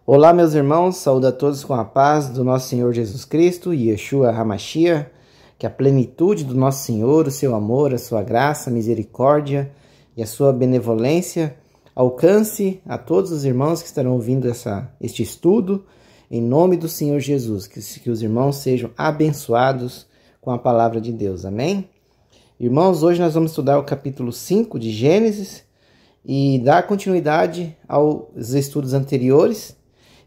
Olá, meus irmãos, saúdo a todos com a paz do nosso Senhor Jesus Cristo, Yeshua HaMashiach, que a plenitude do nosso Senhor, o seu amor, a sua graça, a misericórdia e a sua benevolência alcance a todos os irmãos que estarão ouvindo este estudo, em nome do Senhor Jesus, que os irmãos sejam abençoados com a palavra de Deus, amém? Irmãos, hoje nós vamos estudar o capítulo 5 de Gênesis e dar continuidade aos estudos anteriores.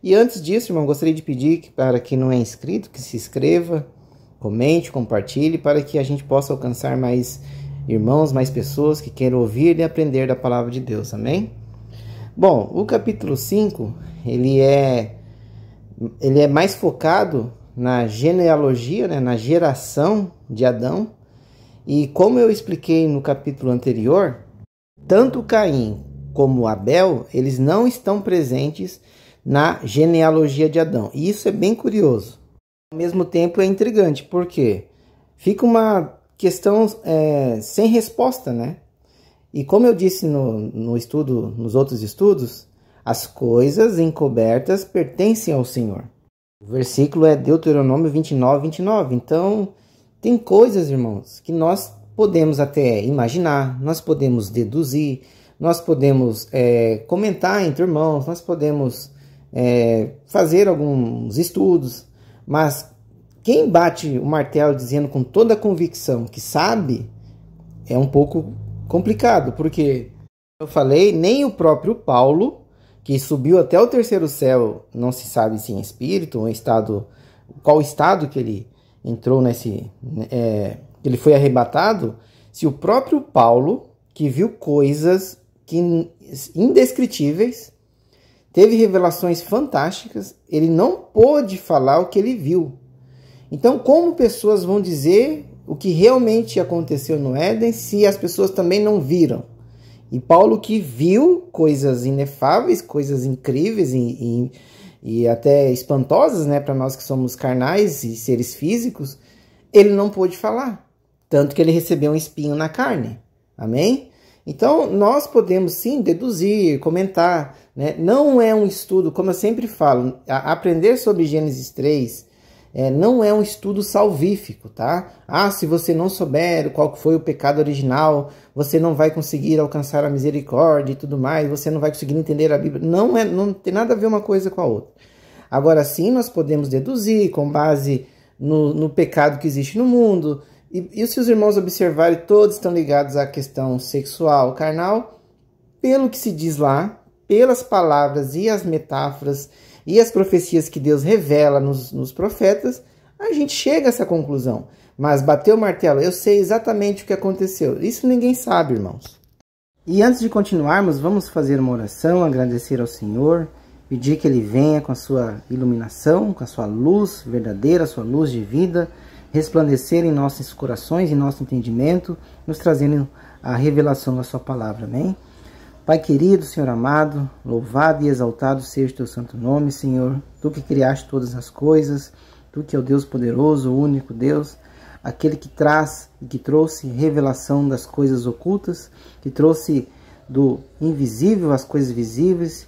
E antes disso, irmão, gostaria de pedir que, para quem não é inscrito, que se inscreva, comente, compartilhe, para que a gente possa alcançar mais irmãos, mais pessoas que queiram ouvir e aprender da palavra de Deus, amém? Bom, o capítulo 5, ele é mais focado na genealogia, né, na geração de Adão. E como eu expliquei no capítulo anterior, tanto Caim como Abel, eles não estão presentes na genealogia de Adão. E isso é bem curioso. Ao mesmo tempo é intrigante, porque fica uma questão sem resposta, né? E como eu disse nos outros estudos, as coisas encobertas pertencem ao Senhor. O versículo é Deuteronômio 29:29. Então, tem coisas, irmãos, que nós podemos até imaginar, nós podemos deduzir, nós podemos comentar entre irmãos, nós podemos fazer alguns estudos, mas quem bate o martelo dizendo com toda a convicção que sabe, é um pouco complicado, porque eu falei, nem o próprio Paulo, que subiu até o terceiro céu, não se sabe se em espírito ou em estado, qual estado que ele entrou que ele foi arrebatado, se o próprio Paulo, que viu coisas indescritíveis, teve revelações fantásticas, ele não pôde falar o que ele viu. Então, como pessoas vão dizer o que realmente aconteceu no Éden se as pessoas também não viram? E Paulo, que viu coisas inefáveis, coisas incríveis e até espantosas, né, para nós que somos carnais e seres físicos, ele não pôde falar. Tanto que ele recebeu um espinho na carne. Amém? Então, nós podemos sim deduzir, comentar, né? Não é um estudo, como eu sempre falo, aprender sobre Gênesis 3 não é um estudo salvífico, tá? Se você não souber qual foi o pecado original, você não vai conseguir alcançar a misericórdia e tudo mais, você não vai conseguir entender a Bíblia. Não tem nada a ver uma coisa com a outra. Agora sim, nós podemos deduzir com base no pecado que existe no mundo. E se os irmãos observarem, todos estão ligados à questão sexual, carnal, pelo que se diz lá, pelas palavras e as metáforas e as profecias que Deus revela nos profetas, a gente chega a essa conclusão. Mas bateu o martelo, eu sei exatamente o que aconteceu. Isso ninguém sabe, irmãos. E antes de continuarmos, vamos fazer uma oração, agradecer ao Senhor, pedir que Ele venha com a sua iluminação, com a sua luz verdadeira, a sua luz de vida, resplandecer em nossos corações, em nosso entendimento, nos trazendo a revelação da sua palavra, amém? Pai querido, Senhor amado, louvado e exaltado seja o teu santo nome, Senhor. Tu que criaste todas as coisas, tu que é o Deus poderoso, o único Deus, aquele que traz e que trouxe revelação das coisas ocultas, que trouxe do invisível as coisas visíveis,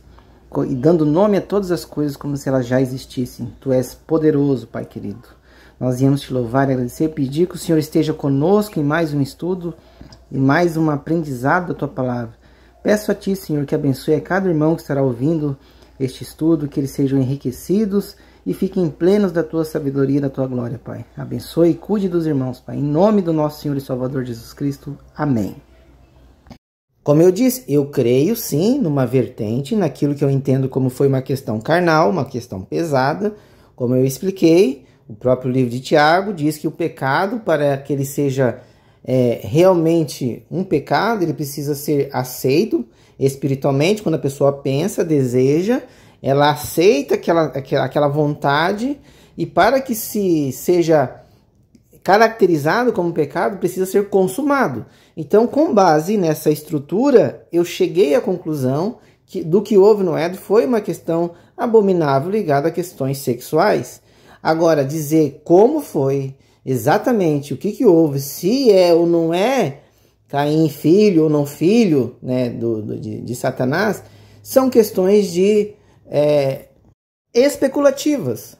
e dando nome a todas as coisas como se elas já existissem. Tu és poderoso, Pai querido. Nós viemos te louvar e agradecer, pedir que o Senhor esteja conosco em mais um estudo e mais um aprendizado da Tua Palavra. Peço a Ti, Senhor, que abençoe a cada irmão que estará ouvindo este estudo, que eles sejam enriquecidos e fiquem plenos da Tua sabedoria e da Tua glória, Pai. Abençoe e cuide dos irmãos, Pai. Em nome do nosso Senhor e Salvador Jesus Cristo. Amém. Como eu disse, eu creio sim numa vertente, naquilo que eu entendo como foi uma questão carnal, uma questão pesada, como eu expliquei. O próprio livro de Tiago diz que o pecado, para que ele seja realmente um pecado, ele precisa ser aceito espiritualmente. Quando a pessoa pensa, deseja, ela aceita aquela vontade, e para que se seja caracterizado como pecado, precisa ser consumado. Então, com base nessa estrutura, eu cheguei à conclusão que do que houve no Éden foi uma questão abominável ligada a questões sexuais. Agora, dizer como foi, exatamente o que houve, se é ou não é Caim filho ou não filho, né, de Satanás, são questões de especulativas.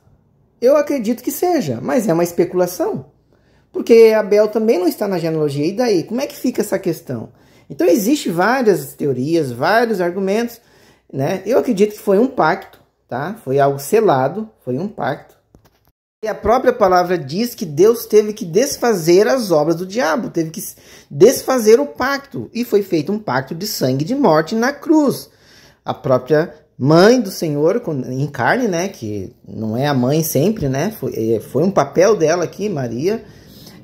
Eu acredito que seja, mas é uma especulação. Porque Abel também não está na genealogia. E daí? Como é que fica essa questão? Então, existem várias teorias, vários argumentos, né? Eu acredito que foi um pacto, tá? Foi algo selado, foi um pacto. E a própria palavra diz que Deus teve que desfazer as obras do diabo, teve que desfazer o pacto. E foi feito um pacto de sangue e de morte na cruz. A própria mãe do Senhor em carne, né? Que não é a mãe sempre, né? Foi um papel dela aqui, Maria.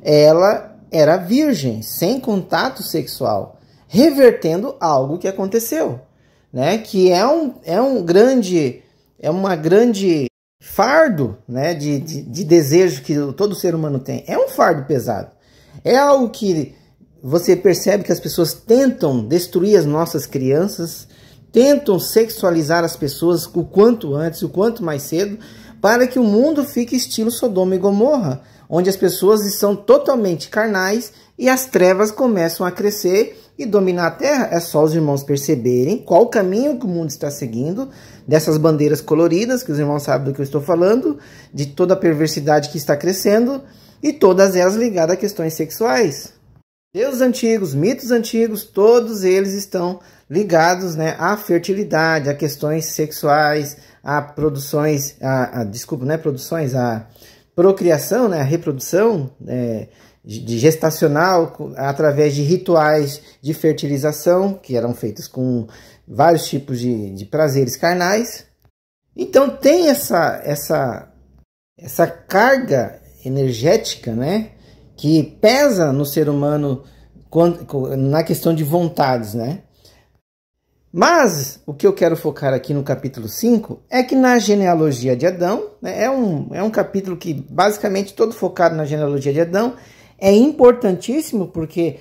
Ela era virgem, sem contato sexual, revertendo algo que aconteceu, né? Que é uma grande fardo, né? De desejo que todo ser humano tem. É um fardo pesado. É algo que você percebe que as pessoas tentam destruir as nossas crianças, tentam sexualizar as pessoas o quanto antes, o quanto mais cedo, para que o mundo fique estilo Sodoma e Gomorra, onde as pessoas estão totalmente carnais e as trevas começam a crescer e dominar a terra. É só os irmãos perceberem qual o caminho que o mundo está seguindo, dessas bandeiras coloridas, que os irmãos sabem do que eu estou falando, de toda a perversidade que está crescendo, e todas elas ligadas a questões sexuais. Deuses antigos, mitos antigos, todos eles estão ligados, né, à fertilidade, a questões sexuais, a produções, a procriação, né, a reprodução de gestacional, através de rituais de fertilização, que eram feitos com vários tipos de prazeres carnais. Então tem essa carga energética, né, que pesa no ser humano na questão de vontades, né? Mas o que eu quero focar aqui no capítulo 5 é que na genealogia de Adão, né, é um capítulo que basicamente todo focado na genealogia de Adão, é importantíssimo porque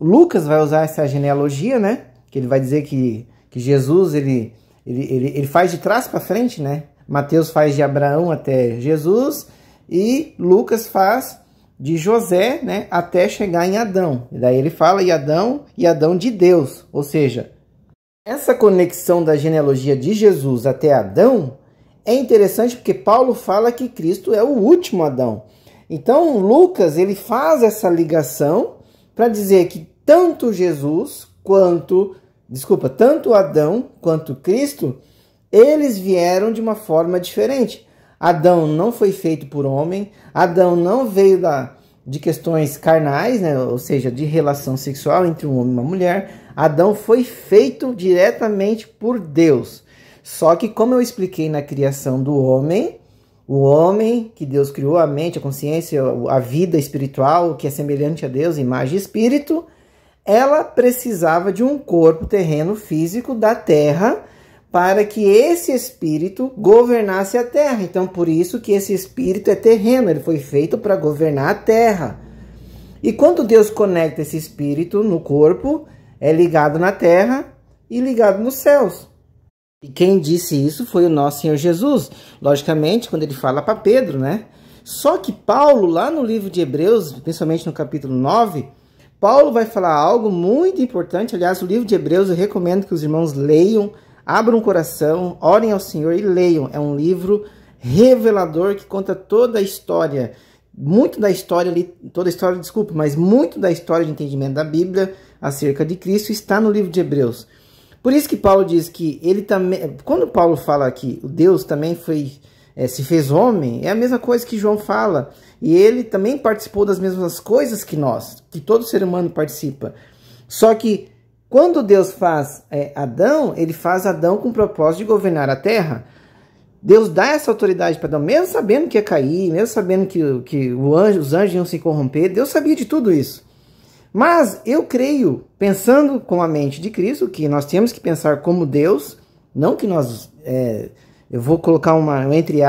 Lucas vai usar essa genealogia, né? Que ele vai dizer que Jesus ele faz de trás para frente, né? Mateus faz de Abraão até Jesus e Lucas faz de José, né, até chegar em Adão. E daí ele fala e Adão de Deus, ou seja, essa conexão da genealogia de Jesus até Adão é interessante porque Paulo fala que Cristo é o último Adão. Então Lucas ele faz essa ligação para dizer que tanto Adão quanto Cristo, eles vieram de uma forma diferente. Adão não foi feito por homem, Adão não veio de questões carnais, né? Ou seja, de relação sexual entre um homem e uma mulher. Adão foi feito diretamente por Deus. Só que, como eu expliquei na criação do homem, o homem que Deus criou, a mente, a consciência, a vida espiritual, que é semelhante a Deus, imagem e espírito, ela precisava de um corpo terreno físico da terra para que esse espírito governasse a terra. Então, por isso que esse espírito é terreno, ele foi feito para governar a terra. E quando Deus conecta esse espírito no corpo, é ligado na terra e ligado nos céus. E quem disse isso foi o nosso Senhor Jesus, logicamente, quando ele fala para Pedro, né? Só que Paulo, lá no livro de Hebreus, principalmente no capítulo 9, Paulo vai falar algo muito importante. Aliás, o livro de Hebreus eu recomendo que os irmãos leiam, abram o coração, orem ao Senhor e leiam. É um livro revelador que conta toda a história, muito da história de entendimento da Bíblia acerca de Cristo está no livro de Hebreus. Por isso que Paulo diz que ele também, quando Paulo fala que o Deus também se fez homem, é a mesma coisa que João fala. E ele também participou das mesmas coisas que nós, que todo ser humano participa. Só que quando Deus faz Adão, ele faz Adão com o propósito de governar a terra. Deus dá essa autoridade para Adão, mesmo sabendo que ia cair, mesmo sabendo que os anjos iam se corromper. Deus sabia de tudo isso. Mas eu creio, pensando com a mente de Cristo, que nós temos que pensar como Deus, não que nós... eu vou colocar entre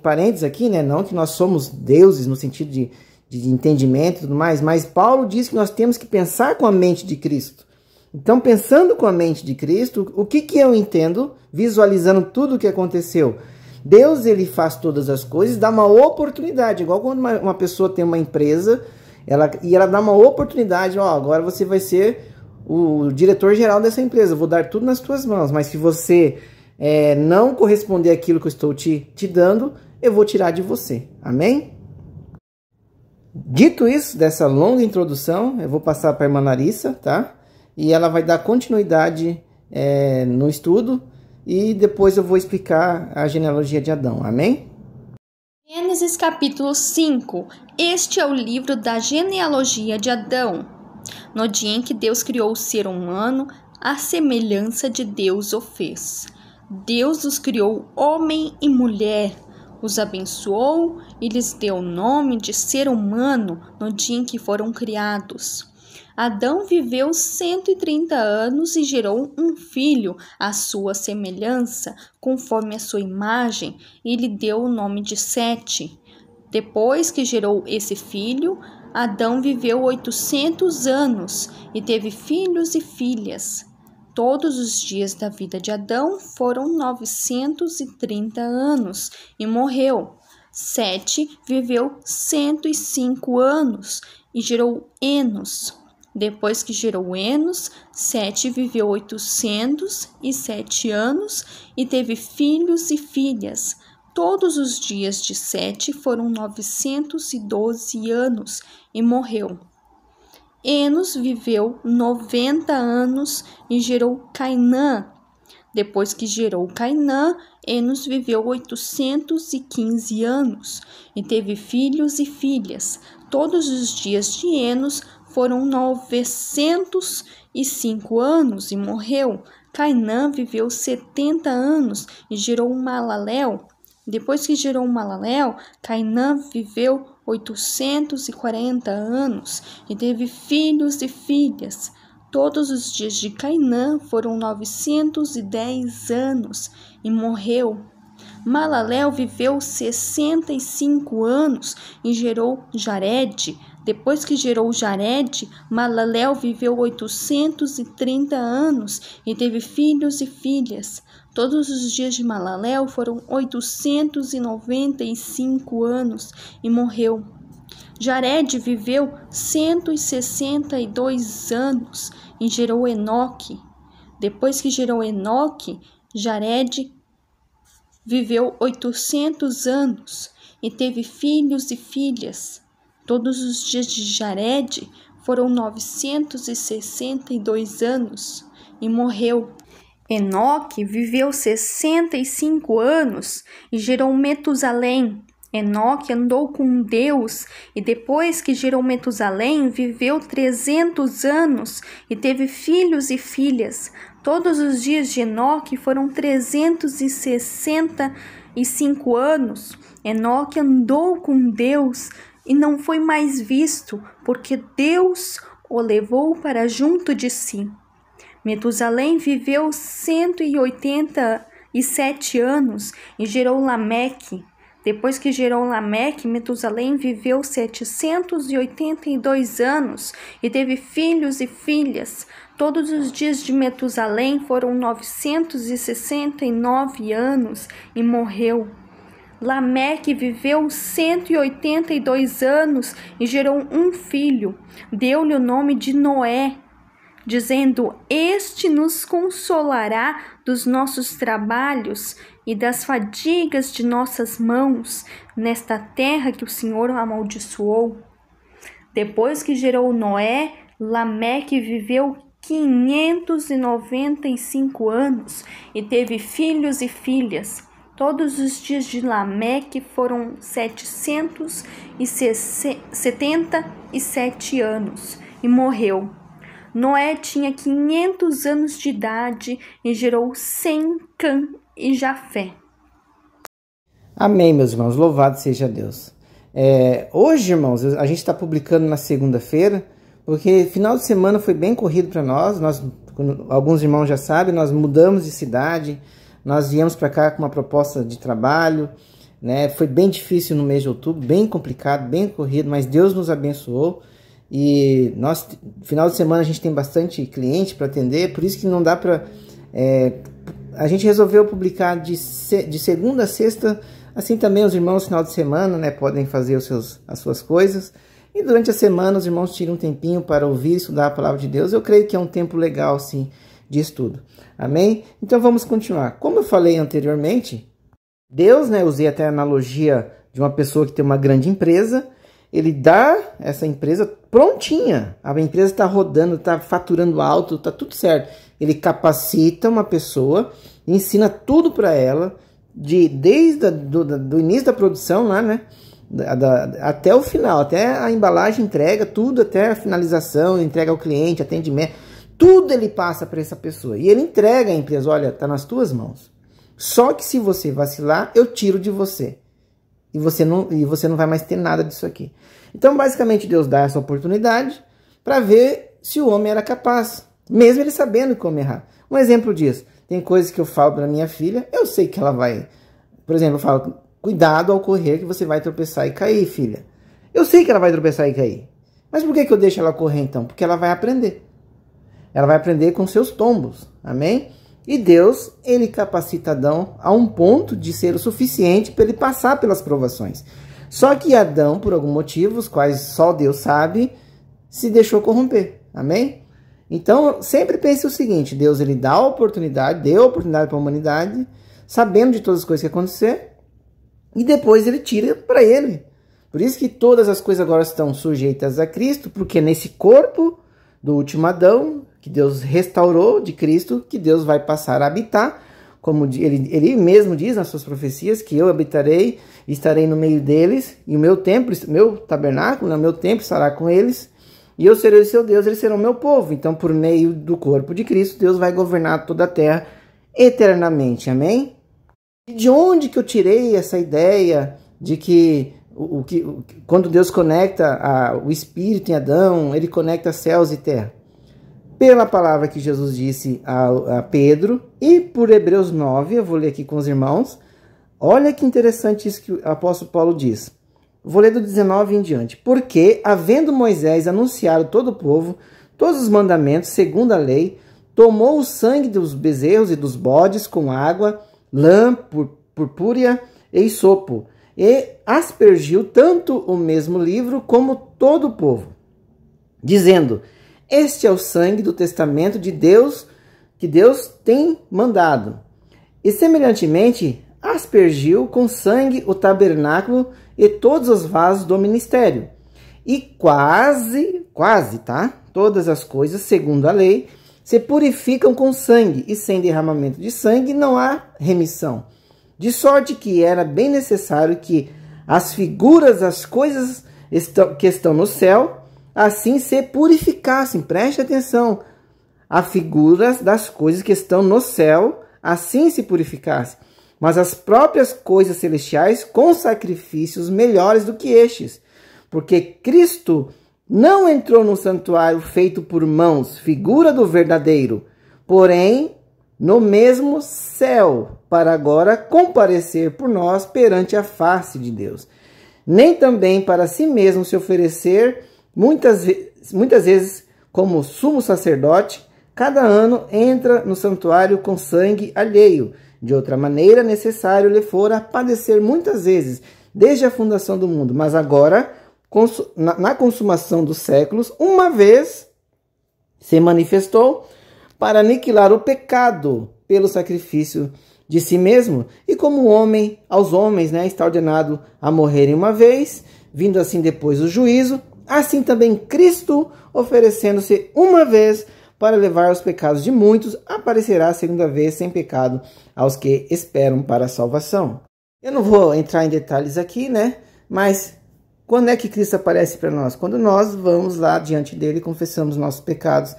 parênteses aqui, né? Não que nós somos deuses no sentido de entendimento e tudo mais, mas Paulo diz que nós temos que pensar com a mente de Cristo. Então, pensando com a mente de Cristo, o que eu entendo, visualizando tudo o que aconteceu? Deus, ele faz todas as coisas, dá uma oportunidade, igual quando uma pessoa tem uma empresa, ela dá uma oportunidade, agora você vai ser o diretor-geral dessa empresa, vou dar tudo nas tuas mãos, mas se você não corresponder àquilo que eu estou te dando, eu vou tirar de você. Amém? Dito isso, dessa longa introdução, eu vou passar para a irmã Larissa, tá? E ela vai dar continuidade no estudo e depois eu vou explicar a genealogia de Adão. Amém? Gênesis capítulo 5. Este é o livro da genealogia de Adão. No dia em que Deus criou o ser humano, à semelhança de Deus o fez. Deus os criou homem e mulher, os abençoou e lhes deu o nome de ser humano no dia em que foram criados. Adão viveu 130 anos e gerou um filho à sua semelhança, conforme a sua imagem, e lhe deu o nome de Sete. Depois que gerou esse filho, Adão viveu 800 anos e teve filhos e filhas. Todos os dias da vida de Adão foram 930 anos e morreu. Sete viveu 105 anos e gerou Enos. Depois que gerou Enos, Sete viveu 807 anos e teve filhos e filhas. Todos os dias de Sete foram 912 anos e morreu. Enos viveu 90 anos e gerou Cainã. Depois que gerou Cainã, Enos viveu 815 anos e teve filhos e filhas. Todos os dias de Enos foram 905 anos e morreu. Cainã viveu 70 anos e gerou Malaléu. Depois que gerou Malaléu, Cainã viveu 840 anos e teve filhos e filhas. Todos os dias de Cainã foram 910 anos e morreu. Malaléu viveu 65 anos e gerou Jared. Depois que gerou Jared, Malaléu viveu 830 anos e teve filhos e filhas. Todos os dias de Malaléu foram 895 anos e morreu. Jared viveu 162 anos e gerou Enoque. Depois que gerou Enoque, Jared viveu 800 anos e teve filhos e filhas. Todos os dias de Jared foram 962 anos e morreu. Enoque viveu 65 anos e gerou Metusalém. Enoque andou com Deus e depois que gerou Metusalém, viveu 300 anos e teve filhos e filhas. Todos os dias de Enoque foram 365 anos. Enoque andou com Deus e não foi mais visto, porque Deus o levou para junto de si. Metusalém viveu 187 anos e gerou Lameque. Depois que gerou Lameque, Metusalém viveu 782 anos e teve filhos e filhas. Todos os dias de Metusalém foram 969 anos e morreu. Lameque viveu 182 anos e gerou um filho. Deu-lhe o nome de Noé, dizendo: Este nos consolará dos nossos trabalhos e das fadigas de nossas mãos, nesta terra que o Senhor amaldiçoou. Depois que gerou Noé, Lameque viveu 595 anos e teve filhos e filhas. Todos os dias de Lameque foram 777 anos e morreu. Noé tinha 500 anos de idade e gerou Sem, Cã e Jafé. Amém, meus irmãos. Louvado seja Deus. Hoje, irmãos, a gente está publicando na segunda-feira, porque final de semana foi bem corrido para nós. Alguns irmãos já sabem, nós mudamos de cidade, nós viemos para cá com uma proposta de trabalho, né? Foi bem difícil no mês de outubro, bem complicado, bem corrido, mas Deus nos abençoou. E final de semana a gente tem bastante cliente para atender, por isso que não dá para... a gente resolveu publicar de segunda a sexta, assim também os irmãos final de semana, né, podem fazer as suas coisas. E durante a semana os irmãos tiram um tempinho para ouvir e estudar a palavra de Deus. Eu creio que é um tempo legal, sim, de estudo. Amém? Então vamos continuar. Como eu falei anteriormente, Deus, né, usei até a analogia de uma pessoa que tem uma grande empresa, ele dá essa empresa prontinha, a empresa está rodando, está faturando alto, está tudo certo. Ele capacita uma pessoa, ensina tudo para ela, desde do início da produção lá, né, até o final, até a embalagem, entrega, tudo, até a finalização, entrega ao cliente, atendimento, tudo ele passa para essa pessoa. E ele entrega a empresa, olha, está nas tuas mãos. Só que se você vacilar, eu tiro de você. E você não vai mais ter nada disso aqui. Então, basicamente, Deus dá essa oportunidade para ver se o homem era capaz, mesmo ele sabendo como errar. Um exemplo disso, tem coisas que eu falo para minha filha, eu sei que ela vai... Por exemplo, eu falo, cuidado ao correr que você vai tropeçar e cair, filha. Eu sei que ela vai tropeçar e cair. Mas por que eu deixo ela correr então? Porque ela vai aprender. Ela vai aprender com seus tombos. Amém? E Deus, ele capacita Adão a um ponto de ser o suficiente para ele passar pelas provações. Só que Adão, por algum motivo, os quais só Deus sabe, se deixou corromper. Amém? Então, sempre pense o seguinte, Deus ele dá a oportunidade, deu a oportunidade para a humanidade, sabendo de todas as coisas que acontecer, e depois ele tira para ele. Por isso que todas as coisas agora estão sujeitas a Cristo, porque nesse corpo do último Adão, que Deus restaurou de Cristo, que Deus vai passar a habitar, como ele mesmo diz nas suas profecias, que eu habitarei, estarei no meio deles, e o meu templo, meu tabernáculo, o meu templo estará com eles, e eu serei o seu Deus, eles serão meu povo. Então, por meio do corpo de Cristo, Deus vai governar toda a terra eternamente. Amém? E de onde que eu tirei essa ideia de que quando Deus conecta o Espírito em Adão, ele conecta céus e terra? Pela palavra que Jesus disse a Pedro e por Hebreus 9, eu vou ler aqui com os irmãos. Olha que interessante isso que o apóstolo Paulo diz. Vou ler do 19 em diante. Porque, havendo Moisés anunciado todo o povo, todos os mandamentos, segundo a lei, tomou o sangue dos bezerros e dos bodes com água, lã, purpúrea e hisopo, e aspergiu tanto o mesmo livro como todo o povo, dizendo: este é o sangue do testamento de Deus, que Deus tem mandado. E semelhantemente, aspergiu com sangue o tabernáculo e todos os vasos do ministério. E quase, tá? Todas as coisas, segundo a lei, se purificam com sangue, e sem derramamento de sangue não há remissão. De sorte que era bem necessário que as figuras das coisas que estão no céu, assim se purificassem. Preste atenção. As figuras das coisas que estão no céu, assim se purificassem. Mas as próprias coisas celestiais com sacrifícios melhores do que estes. Porque Cristo não entrou no santuário feito por mãos, figura do verdadeiro, porém no mesmo céu, para agora comparecer por nós perante a face de Deus. Nem também para si mesmo se oferecer muitas vezes como sumo sacerdote, cada ano entra no santuário com sangue alheio. De outra maneira, necessário lhe fora padecer muitas vezes, desde a fundação do mundo. Mas agora, na consumação dos séculos, uma vez se manifestou para aniquilar o pecado pelo sacrifício de si mesmo. E como homem, aos homens, está ordenado a morrerem uma vez, vindo assim depois o juízo, assim também Cristo, oferecendo-se uma vez para levar os pecados de muitos, aparecerá a segunda vez sem pecado aos que esperam para a salvação. Eu não vou entrar em detalhes aqui, mas quando é que Cristo aparece para nós? Quando nós vamos lá diante dele e confessamos nossos pecados,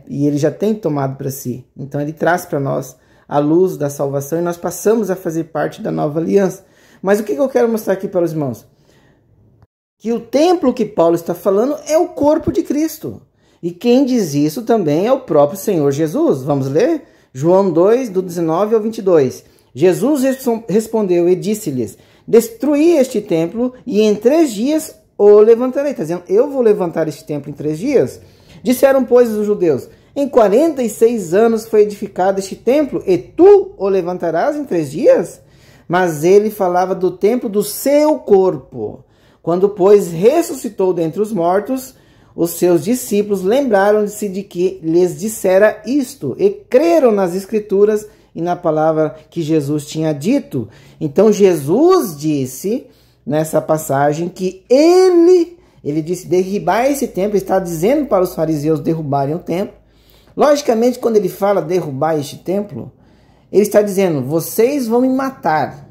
e ele já tem tomado para si. Então ele traz para nós a luz da salvação e nós passamos a fazer parte da nova aliança. Mas o que eu quero mostrar aqui para os irmãos? Que o templo que Paulo está falando é o corpo de Cristo. E quem diz isso também é o próprio Senhor Jesus. Vamos ler? João 2, do 19 ao 22. Jesus respondeu e disse-lhes: destruí este templo e em 3 dias o levantarei. Está dizendo, eu vou levantar este templo em 3 dias. Disseram, pois, os judeus: em 46 anos foi edificado este templo e tu o levantarás em 3 dias? Mas ele falava do templo do seu corpo. Quando, pois, ressuscitou dentre os mortos, os seus discípulos lembraram-se de que lhes dissera isto e creram nas Escrituras e na palavra que Jesus tinha dito. Então Jesus disse nessa passagem que ele disse derribar esse templo, está dizendo para os fariseus derrubarem o templo. Logicamente, quando ele fala derrubar este templo, ele está dizendo, vocês vão me matar,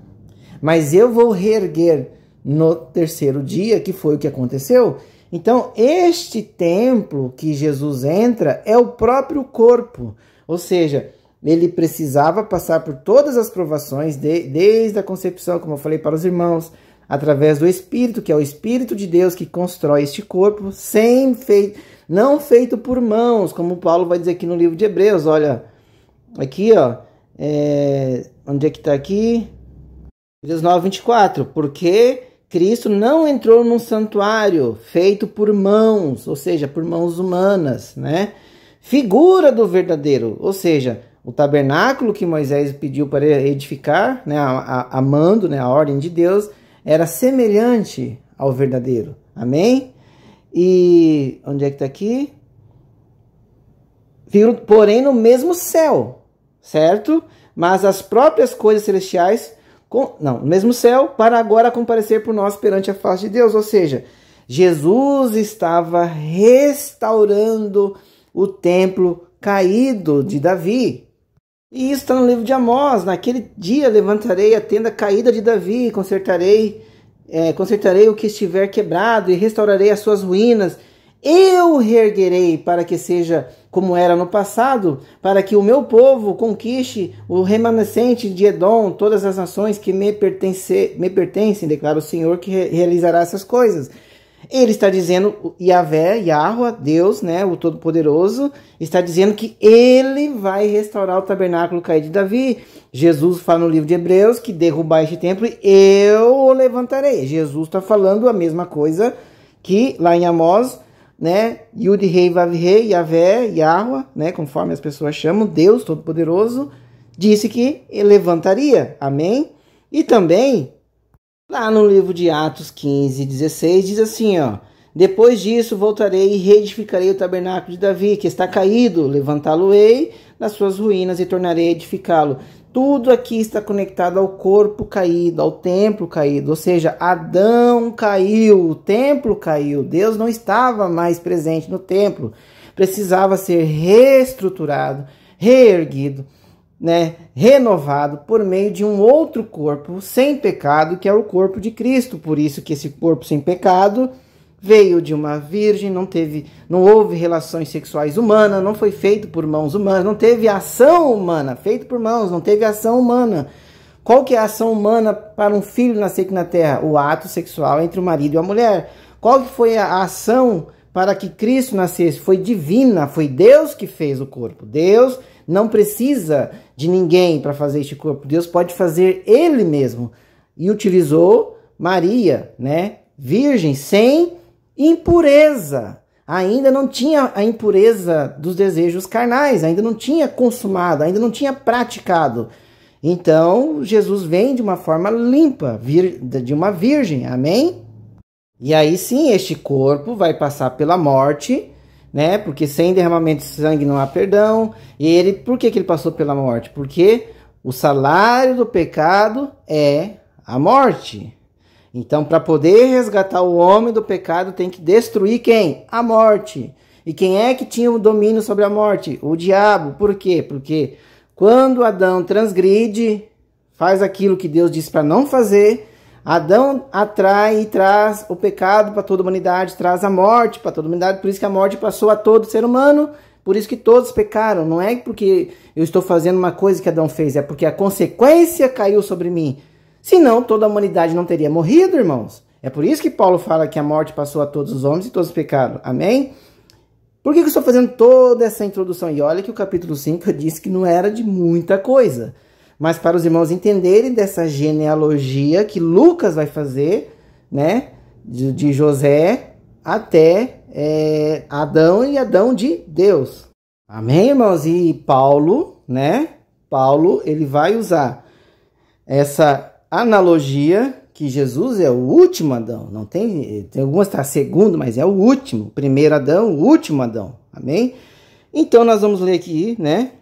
mas eu vou reerguer no terceiro dia, que foi o que aconteceu. Então, este templo que Jesus entra é o próprio corpo, ou seja, ele precisava passar por todas as provações, desde a concepção, como eu falei para os irmãos, através do Espírito, que é o Espírito de Deus que constrói este corpo, não feito por mãos, como Paulo vai dizer aqui no livro de Hebreus. Olha, aqui, ó, onde é que está aqui? Hebreus 9, 24, porque Cristo não entrou num santuário feito por mãos, ou seja, por mãos humanas, né? Figura do verdadeiro, ou seja, o tabernáculo que Moisés pediu para edificar, né, amando, né, a ordem de Deus, era semelhante ao verdadeiro. Amém? E onde é que está aqui? Porém no mesmo céu, certo? Mas as próprias coisas celestiais, no mesmo céu, para agora comparecer por nós perante a face de Deus. Ou seja, Jesus estava restaurando o templo caído de Davi. E isso está no livro de Amós. Naquele dia levantarei a tenda caída de Davi, consertarei o que estiver quebrado e restaurarei as suas ruínas. Eu reerguerei para que seja como era no passado, para que o meu povo conquiste o remanescente de Edom, todas as nações que me pertencem, declara o Senhor que realizará essas coisas. Ele está dizendo, Yahweh, Deus, né, o Todo-Poderoso, está dizendo que ele vai restaurar o tabernáculo caído de Davi. Jesus fala no livro de Hebreus que derrubar este templo eu o levantarei. Jesus está falando a mesma coisa que lá em Amós, né, Yud Rei Vav Rei, Yahweh, né, conforme as pessoas chamam, Deus Todo-Poderoso, disse que ele levantaria. Amém? E também lá no livro de Atos 15, 16, diz assim, ó, depois disso voltarei e reedificarei o tabernáculo de Davi, que está caído, levantá-lo-ei das suas ruínas e tornarei a edificá-lo. Tudo aqui está conectado ao corpo caído, ao templo caído, ou seja, Adão caiu, o templo caiu, Deus não estava mais presente no templo, precisava ser reestruturado, reerguido, né, renovado por meio de um outro corpo sem pecado, que é o corpo de Cristo. Por isso que esse corpo sem pecado veio de uma virgem, não houve relações sexuais humanas, não foi feito por mãos humanas, não teve ação humana, feito por mãos, não teve ação humana. Qual que é a ação humana para um filho nascer aqui na terra? O ato sexual entre o marido e a mulher. Qual que foi a ação para que Cristo nascesse? Foi divina, foi Deus que fez o corpo. Deus não precisa de ninguém para fazer este corpo. Deus pode fazer ele mesmo. E utilizou Maria, né, virgem, sem impureza. Ainda não tinha a impureza dos desejos carnais, ainda não tinha consumado, ainda não tinha praticado. Então, Jesus vem de uma forma limpa, de uma virgem, amém? E aí sim, este corpo vai passar pela morte, né? Porque sem derramamento de sangue não há perdão. E por que ele passou pela morte? Porque o salário do pecado é a morte. Então, para poder resgatar o homem do pecado, tem que destruir quem? A morte. E quem é que tinha o domínio sobre a morte? O diabo. Por quê? Porque quando Adão transgride, faz aquilo que Deus disse para não fazer, Adão atrai e traz o pecado para toda a humanidade, traz a morte para toda a humanidade. Por isso que a morte passou a todo ser humano, por isso que todos pecaram. Não é porque eu estou fazendo uma coisa que Adão fez, é porque a consequência caiu sobre mim. Senão toda a humanidade não teria morrido, irmãos. É por isso que Paulo fala que a morte passou a todos os homens e todos pecaram. Amém? Por que eu estou fazendo toda essa introdução? E olha que o capítulo 5 eu disse que não era de muita coisa. Mas para os irmãos entenderem dessa genealogia que Lucas vai fazer, né, de José até Adão e Adão de Deus. Amém, irmãos? E Paulo, né? Paulo, ele vai usar essa analogia que Jesus é o último Adão. Não tem algumas está segundo, mas é o último. Primeiro Adão, o último Adão. Amém? Então nós vamos ler aqui, né?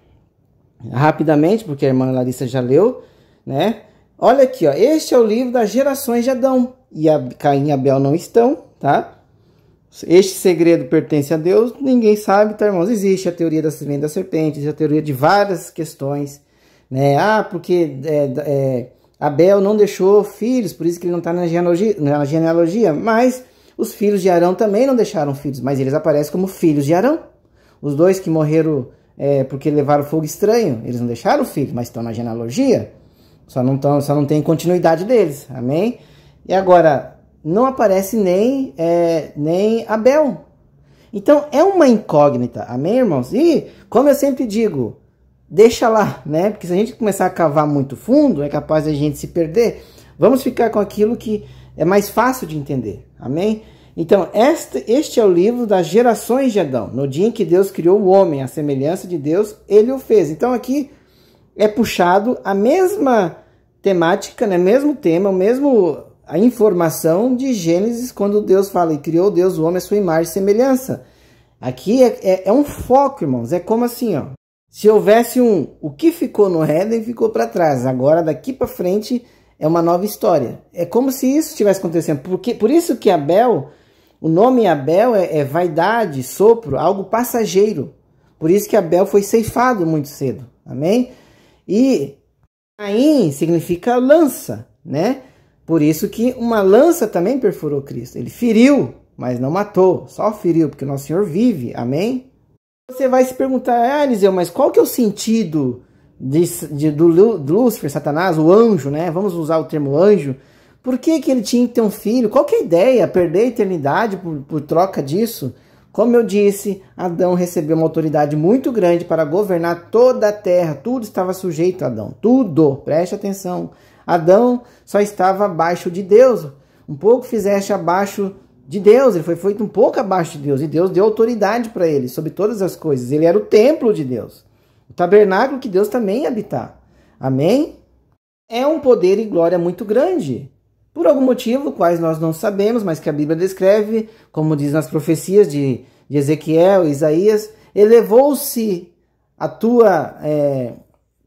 Rapidamente, porque a irmã Larissa já leu, né? Olha aqui, ó. Este é o livro das gerações de Adão. E Caim e Abel não estão, tá? Este segredo pertence a Deus, ninguém sabe, tá, irmãos? Existe a teoria da semente da serpente, existe a teoria de várias questões, né? Porque Abel não deixou filhos, por isso que ele não está na genealogia. Mas os filhos de Arão também não deixaram filhos, mas eles aparecem como filhos de Arão. Os dois que morreram porque levaram fogo estranho, eles não deixaram filhos, mas estão na genealogia. Só não tem continuidade deles, amém? E agora, não aparece nem Abel. Então, é uma incógnita, amém, irmãos? E, como eu sempre digo, deixa lá, né? Porque se a gente começar a cavar muito fundo, é capaz de a gente se perder. Vamos ficar com aquilo que é mais fácil de entender, amém? Então, este é o livro das gerações de Adão. No dia em que Deus criou o homem, à semelhança de Deus, ele o fez. Então, aqui é puxado a mesma temática, né? Mesmo tema, a informação de Gênesis, quando Deus fala, e criou Deus o homem à sua imagem e semelhança. Aqui é um foco, irmãos. É como assim, ó. Se houvesse o que ficou no Éden, ficou para trás. Agora, daqui para frente, é uma nova história. É como se isso estivesse acontecendo. Por isso que Abel, o nome Abel é vaidade, sopro, algo passageiro. Por isso que Abel foi ceifado muito cedo. Amém? E Caim significa lança, né? Por isso que uma lança também perfurou Cristo. Ele feriu, mas não matou. Só feriu, porque o nosso Senhor vive. Amém? Você vai se perguntar, Eliseu, mas qual que é o sentido do Lúcifer, Satanás, o anjo, né? Vamos usar o termo anjo. Por que ele tinha que ter um filho? Qual que é a ideia? Perder a eternidade por troca disso? Como eu disse, Adão recebeu uma autoridade muito grande para governar toda a terra. Tudo estava sujeito a Adão. Tudo. Preste atenção. Adão só estava abaixo de Deus. Um pouco fizeste abaixo de Deus. Ele foi feito um pouco abaixo de Deus. E Deus deu autoridade para ele sobre todas as coisas. Ele era o templo de Deus. O tabernáculo que Deus também ia habitar. Amém? É um poder e glória muito grande. Por algum motivo, quais nós não sabemos, mas que a Bíblia descreve, como diz nas profecias de Ezequiel, Isaías, elevou-se a tua...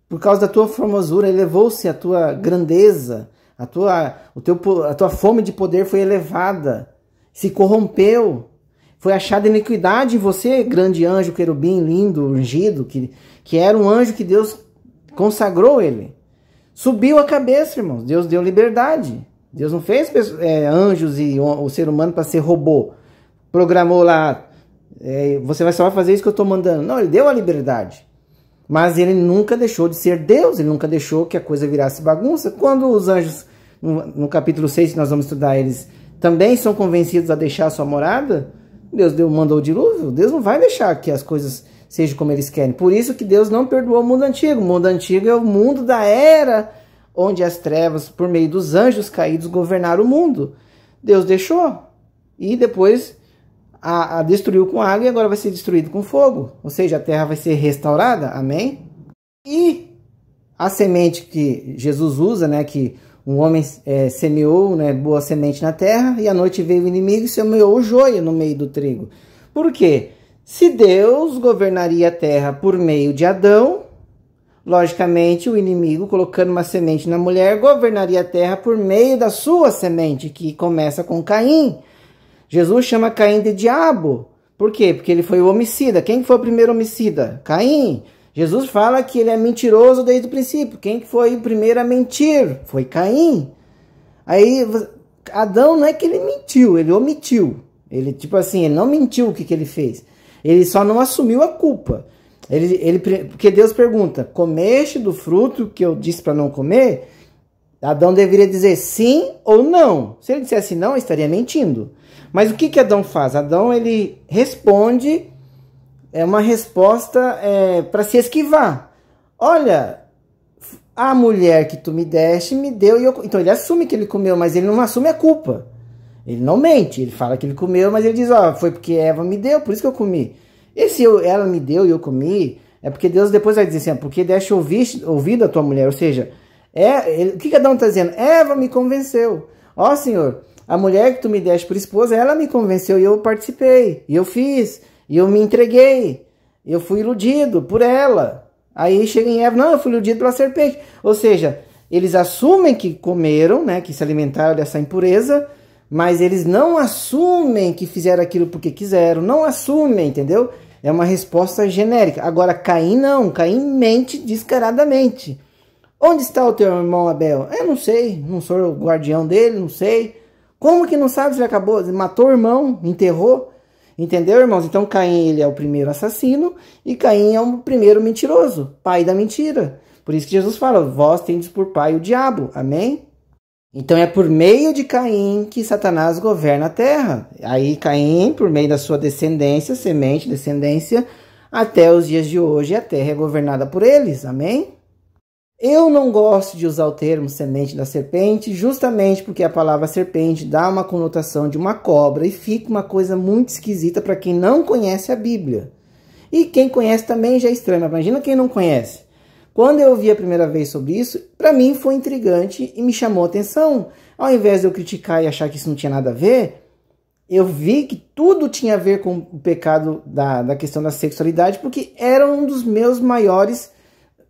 por causa da tua formosura, elevou-se a tua grandeza, a tua fome de poder foi elevada, se corrompeu, foi achada iniquidade em você, grande anjo, querubim, lindo, ungido, que era um anjo que Deus consagrou ele. Subiu a cabeça, irmãos, Deus deu liberdade. Deus não fez anjos e o ser humano para ser robô. Programou lá, você só vai fazer isso que eu estou mandando. Não, ele deu a liberdade. Mas ele nunca deixou de ser Deus, ele nunca deixou que a coisa virasse bagunça. Quando os anjos, no capítulo 6, que nós vamos estudar, eles também são convencidos a deixar a sua morada, Deus mandou o dilúvio. Deus não vai deixar que as coisas sejam como eles querem. Por isso que Deus não perdoou o mundo antigo. O mundo antigo é o mundo da era onde as trevas, por meio dos anjos caídos, governaram o mundo. Deus deixou. E depois a destruiu com água e agora vai ser destruído com fogo. Ou seja, a terra vai ser restaurada. Amém? E a semente que Jesus usa, né, que um homem semeou, né, boa semente na terra, e à noite veio o inimigo e semeou o joio no meio do trigo. Por quê? Se Deus governaria a terra por meio de Adão, logicamente o inimigo, colocando uma semente na mulher, governaria a terra por meio da sua semente, que começa com Caim. Jesus chama Caim de diabo. Por quê? Porque ele foi o homicida. Quem foi o primeiro homicida? Caim. Jesus fala que ele é mentiroso desde o princípio. Quem foi o primeiro a mentir? Foi Caim. Aí, Adão não é que ele mentiu, ele omitiu. Ele, tipo assim, ele não mentiu o que ele fez. Ele só não assumiu a culpa. Porque Deus pergunta, comeste do fruto que eu disse para não comer? Adão deveria dizer sim ou não. Se ele dissesse não, ele estaria mentindo. Mas o que Adão faz? Adão, ele responde, uma resposta para se esquivar. Olha, a mulher que tu me deste, me deu. Então ele assume que ele comeu, mas ele não assume a culpa. Ele não mente, ele fala que ele comeu, mas ele diz, foi porque Eva me deu, por isso que eu comi. E se ela me deu e eu comi, é porque Deus depois vai dizer assim, porque deste ouvido a tua mulher. Ou seja, o que Adão está dizendo? Eva me convenceu. ó Senhor, a mulher que tu me deste por esposa, ela me convenceu e eu participei, e eu fiz, e eu me entreguei, eu fui iludido por ela. Aí chega em Eva, não, eu fui iludido pela serpente. Ou seja, eles assumem que comeram, né, que se alimentaram dessa impureza, mas eles não assumem que fizeram aquilo porque quiseram, não assumem, entendeu? É uma resposta genérica. Agora, Caim não, Caim mente descaradamente. Onde está o teu irmão Abel? Eu não sei, não sou o guardião dele, não sei. Como que não sabe se ele acabou, matou o irmão, enterrou? Entendeu, irmãos? Então Caim, ele é o primeiro assassino e Caim é o primeiro mentiroso, pai da mentira. Por isso que Jesus fala, vós tendes por pai o diabo, amém? Então é por meio de Caim que Satanás governa a terra. Aí Caim, por meio da sua descendência, semente, descendência, até os dias de hoje a terra é governada por eles, amém? Eu não gosto de usar o termo semente da serpente, justamente porque a palavra serpente dá uma conotação de uma cobra e fica uma coisa muito esquisita para quem não conhece a Bíblia. E quem conhece também já é estranho, mas imagina quem não conhece. Quando eu ouvi a primeira vez sobre isso, para mim foi intrigante e me chamou a atenção. Ao invés de eu criticar e achar que isso não tinha nada a ver, eu vi que tudo tinha a ver com o pecado da questão da sexualidade, porque era um dos meus maiores...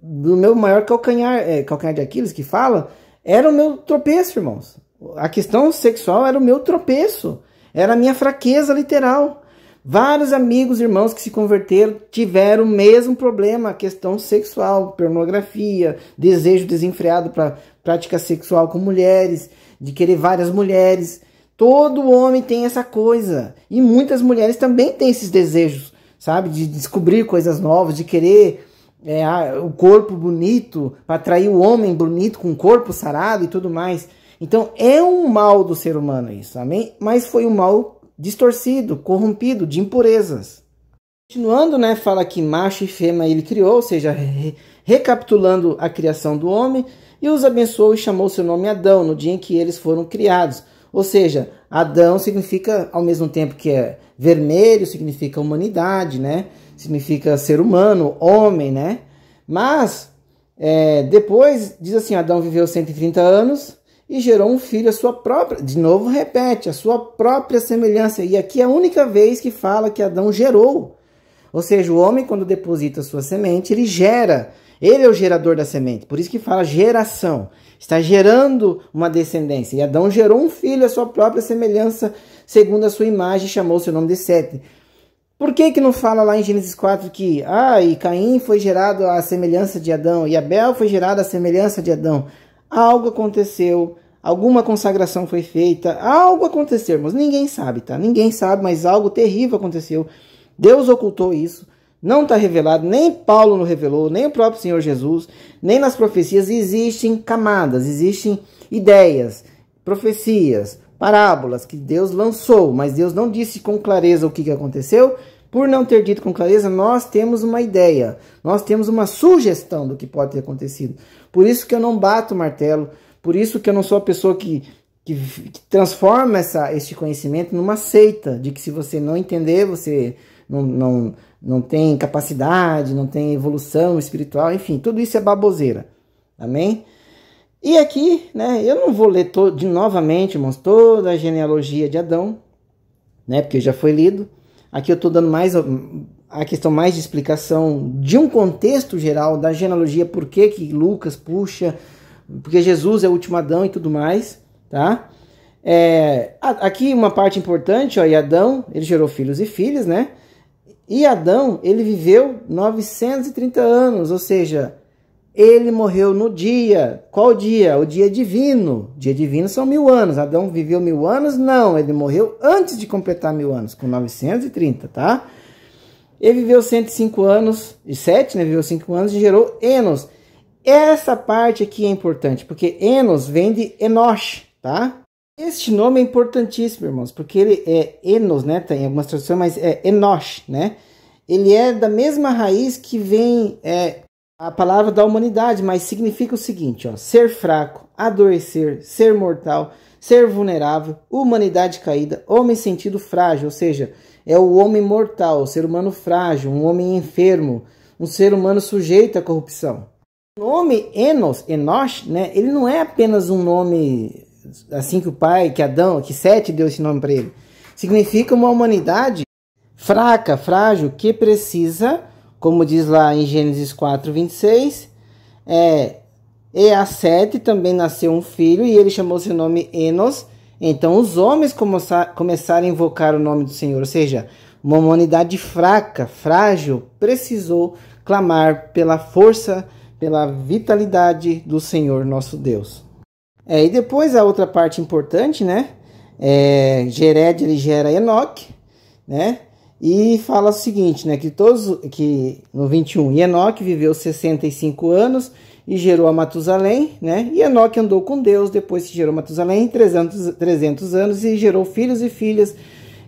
do meu maior calcanhar de Aquiles, que fala, era o meu tropeço, irmãos. A questão sexual era o meu tropeço, era a minha fraqueza literal. Vários amigos, irmãos que se converteram, tiveram o mesmo problema, a questão sexual, pornografia, desejo desenfreado para prática sexual com mulheres, de querer várias mulheres. Todo homem tem essa coisa, e muitas mulheres também têm esses desejos, sabe, de descobrir coisas novas, de querer... o corpo bonito, para atrair o homem bonito com o corpo sarado e tudo mais. Então é um mal do ser humano isso, amém? Mas foi um mal distorcido, corrompido, de impurezas. Continuando, né, fala que macho e fêmea ele criou, ou seja, recapitulando a criação do homem, e os abençoou e chamou seu nome Adão, no dia em que eles foram criados. Ou seja, Adão significa, ao mesmo tempo que é vermelho, significa humanidade, né? Significa ser humano, homem, né? Mas, depois, diz assim, Adão viveu 130 anos e gerou um filho, a sua própria... De novo, repete, a sua própria semelhança. E aqui é a única vez que fala que Adão gerou. Ou seja, o homem, quando deposita a sua semente, ele gera. Ele é o gerador da semente. Por isso que fala geração. Está gerando uma descendência. E Adão gerou um filho, a sua própria semelhança, segundo a sua imagem, e chamou seu nome de Sete. Por que não fala lá em Gênesis 4 que e Caim foi gerado à semelhança de Adão e Abel foi gerado à semelhança de Adão? Algo aconteceu, alguma consagração foi feita, algo aconteceu, mas ninguém sabe, tá? Ninguém sabe, mas algo terrível aconteceu. Deus ocultou isso, não está revelado, nem Paulo não revelou, nem o próprio Senhor Jesus, nem nas profecias. Existem camadas, existem ideias, profecias, parábolas que Deus lançou, mas Deus não disse com clareza o que aconteceu. Por não ter dito com clareza, nós temos uma ideia, nós temos uma sugestão do que pode ter acontecido. Por isso que eu não bato o martelo, por isso que eu não sou a pessoa que transforma este conhecimento numa seita, de que se você não entender, você não tem capacidade, não tem evolução espiritual, enfim, tudo isso é baboseira, amém? E aqui, né, eu não vou ler novamente, irmãos, toda a genealogia de Adão, né, porque já foi lido. Aqui eu estou dando mais a questão mais de explicação de um contexto geral da genealogia, por que Lucas puxa, porque Jesus é o último Adão e tudo mais, tá? Aqui uma parte importante, ó, e Adão, ele gerou filhos e filhas, né? E Adão, ele viveu 930 anos, ou seja, ele morreu no dia. Qual dia? O dia divino. Dia divino são 1000 anos. Adão viveu 1000 anos? Não, ele morreu antes de completar 1000 anos, com 930, tá? Ele viveu 105 anos, e 7, né? Viveu 5 anos e gerou Enos. Essa parte aqui é importante, porque Enos vem de Enosh, tá? Este nome é importantíssimo, irmãos, porque ele é Enos, né? Tem algumas traduções, mas é Enosh, né? Ele é da mesma raiz que vem a palavra da humanidade, mas significa o seguinte, ó: ser fraco, adoecer, ser mortal, ser vulnerável, humanidade caída, homem sentido frágil, ou seja, é o homem mortal, o ser humano frágil, um homem enfermo, um ser humano sujeito à corrupção. O nome Enosh, né, ele não é apenas um nome assim que o pai, que Adão, que Sete deu esse nome para ele. Significa uma humanidade fraca, frágil, que precisa, como diz lá em Gênesis 4:26, e a Sete também nasceu um filho e ele chamou seu nome Enos. Então os homens começaram a invocar o nome do Senhor, ou seja, uma humanidade fraca, frágil, precisou clamar pela força, pela vitalidade do Senhor nosso Deus. E depois a outra parte importante, né? Jered, ele gera Enoque, né? E fala o seguinte, né? Que no 21, e Enoque viveu 65 anos e gerou a Matusalém, né? E Enoque andou com Deus depois que gerou Matusalém 300 anos e gerou filhos e filhas.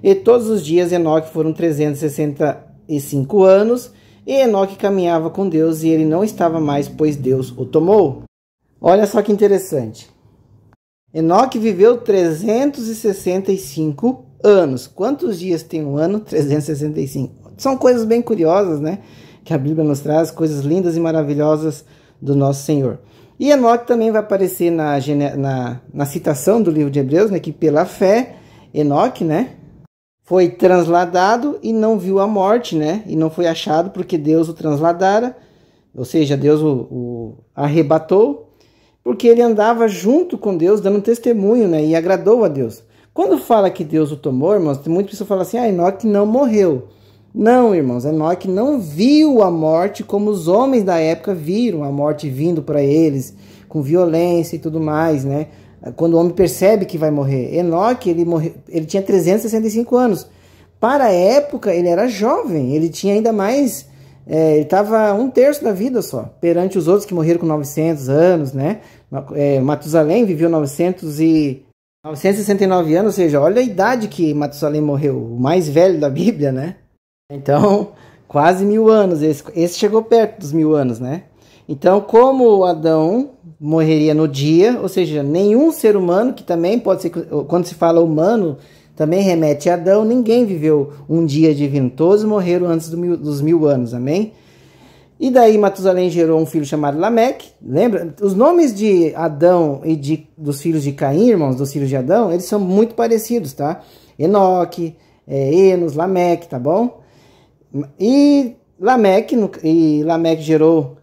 E todos os dias Enoque foram 365 anos. E Enoque caminhava com Deus e ele não estava mais, pois Deus o tomou. Olha só que interessante. Enoque viveu 365 anos. Quantos dias tem um ano? 365. São coisas bem curiosas, né? Que a Bíblia nos traz, coisas lindas e maravilhosas do nosso Senhor. E Enoque também vai aparecer na citação do livro de Hebreus, né? Que pela fé, Enoque, né? Foi transladado e não viu a morte, né? E não foi achado porque Deus o transladara, ou seja, Deus o arrebatou, porque ele andava junto com Deus, dando testemunho, né? E agradou a Deus. Quando fala que Deus o tomou, irmãos, tem muitas pessoas que falam assim, Enoque não morreu. Não, irmãos, Enoque não viu a morte como os homens da época viram a morte vindo para eles, com violência e tudo mais, né? Quando o homem percebe que vai morrer. Enoque, ele tinha 365 anos. Para a época, ele era jovem. Ele tinha ainda mais... ele estava 1/3 da vida só. Perante os outros que morreram com 900 anos, né? Matusalém viveu 969 anos. Ou seja, olha a idade que Matusalém morreu. O mais velho da Bíblia, né? Então, quase 1000 anos. Esse chegou perto dos 1000 anos, né? Então, como Adão morreria no dia, ou seja, nenhum ser humano, que também pode ser, quando se fala humano, também remete a Adão, ninguém viveu um dia divino, todos morreram antes dos 1000 anos, amém? E daí Matusalém gerou um filho chamado Lameque, lembra? Os nomes de Adão e dos filhos de Caim, irmãos, dos filhos de Adão, eles são muito parecidos, tá? Enoque, Enos, Lameque, tá bom? E Lameque gerou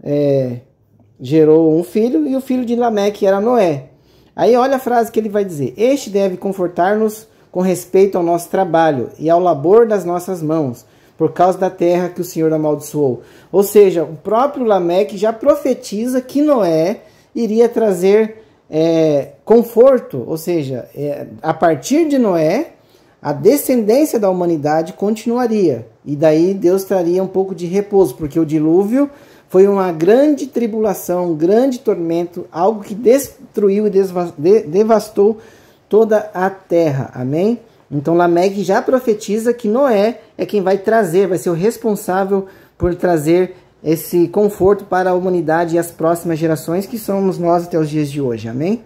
um filho, e o filho de Lameque era Noé. Aí olha a frase que ele vai dizer: este deve confortar-nos com respeito ao nosso trabalho e ao labor das nossas mãos, por causa da terra que o Senhor amaldiçoou. Ou seja, o próprio Lameque já profetiza que Noé iria trazer conforto, ou seja, a partir de Noé, a descendência da humanidade continuaria. E daí Deus traria um pouco de repouso, porque o dilúvio foi uma grande tribulação, um grande tormento, algo que destruiu e devastou toda a terra. Amém? Então Lameque já profetiza que Noé é quem vai ser o responsável por trazer esse conforto para a humanidade e as próximas gerações, que somos nós até os dias de hoje. Amém?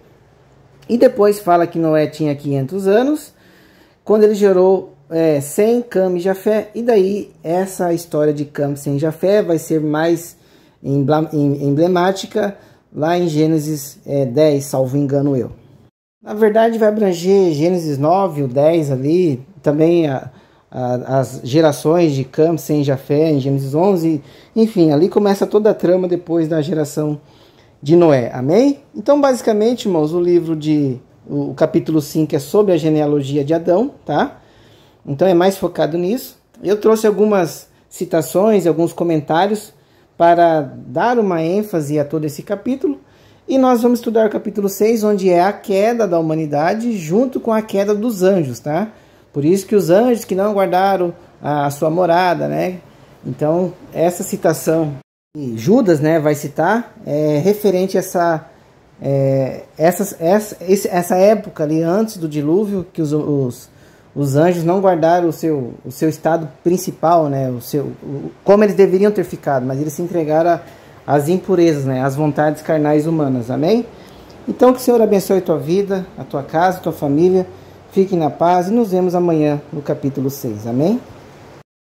E depois fala que Noé tinha 500 anos, quando ele gerou Sem, Cam e Jafé. E daí essa história de Cam, Sem e Jafé vai ser mais emblemática lá em Gênesis 10, salvo engano eu. Na verdade vai abranger Gênesis 9, o 10 ali, também as gerações de Cam, Sem e Jafé em Gênesis 11, enfim, ali começa toda a trama depois da geração de Noé, amém? Então basicamente, irmãos, o capítulo 5 é sobre a genealogia de Adão, tá? Então é mais focado nisso. Eu trouxe algumas citações, alguns comentários para dar uma ênfase a todo esse capítulo. E nós vamos estudar o capítulo 6, onde é a queda da humanidade junto com a queda dos anjos, tá? Por isso que os anjos que não guardaram a sua morada, né? Então, essa citação que Judas, né, vai citar é referente a essa época ali antes do dilúvio, que os anjos não guardaram o seu estado principal, né? Como eles deveriam ter ficado, mas eles se entregaram às impurezas, né? Às vontades carnais humanas, amém? Então que o Senhor abençoe a tua vida, a tua casa, a tua família, fique na paz e nos vemos amanhã no capítulo 6, amém?